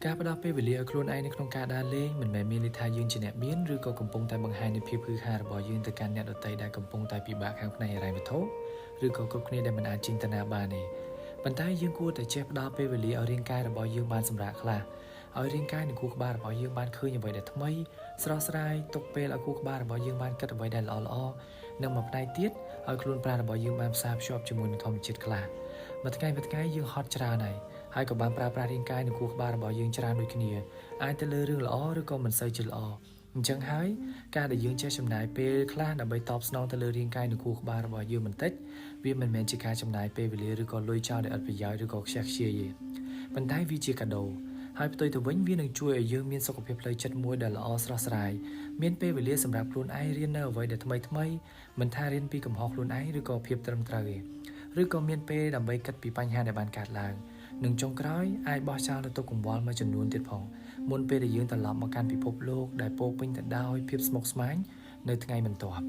ការផ្ដល់ពេលវេលាឲ្យខ្លួនឯងនៅក្នុងការដើរលេងមិនមែនមានន័យថាយើងជាអ្នកមានឬក៏កំពុងតែបង្ហាញនូវភាពហ៊ឺហារបស់យើងទៅកាន់អ្នកដទៃដែលកំពុងតែពិបាកខាងផ្នែកហិរញ្ញវត្ថុឬក៏គ្រប់គ្នាដែលមិនអាចចិញ្ចនាបានទេប៉ុន្តែយើងគួរតែចេះផ្ដល់ពេលវេលាឲ្យរាងកាយរបស់យើងបានសម្រាកខ្លះឲ្យរាងកាយនិងខួរក្បាលរបស់យើងបានឃើញអ្វីដែលថ្មីស្រស់ស្រាយទុកពេលឲ្យខួរក្បាលរបស់យើងបានគិតអ្វីដែលល្អៗនិងមួយផ្នែកទៀតឲ្យខ្លួនប្រាណរបស់យើងបានផ្សារភ្ជាប់ជាមួយនឹងធម្មជាតិខ្លះមួយថ្ងៃយើងហត់ច្រើនហើយក៏បានប្រើប្រាស់រាងកាយនិងខួរក្បាលរបស់យើងច្រើនដូចគ្នាអាចទៅលើរឿងល្អឬក៏មិនសូវជាល្អអញ្ចឹងហើយការដែលយើងចេះចំណាយពេលខ្លះដើម្បីតបស្នងទៅលើរាងកាយនិងខួរក្បាលរបស់យើងបន្តិចវាមិនមែនជាការចំណាយពេលវេលាឬក៏លុយចោលដោយឥតប្រយោជន៍ឬក៏ខ្ជះខ្ជាយទេប៉ុន្តែវាជាកាដូហើយផ្ទុយទៅវិញវានឹងជួយឲ្យយើងមានសុខភាពផ្លូវចិត្តមួយដែលល្អស្រស់ស្រាយមានពេលវេលាសម្រាប់ខ្លួនឯងរៀននៅអ្វីដែលថ្មីមិនថារៀនពីកំហុសខ្លួនឯងឬក៏ភាពត្រឹមត្រូវទេឬក៏មានពេលដើម្បីគិតពីបញ្ហាដែលបានកើតឡើងនិងចុងក្រោយអាចបោះចោលនៅទុកកង្វល់មួយចំនួនទៀតផងមុនពេលដែលយើងត្រឡប់មកកាន់ពិភពលោកដែលពោរពេញទៅដោយភាពស្មុគស្មាញនៅថ្ងៃបន្ទាប់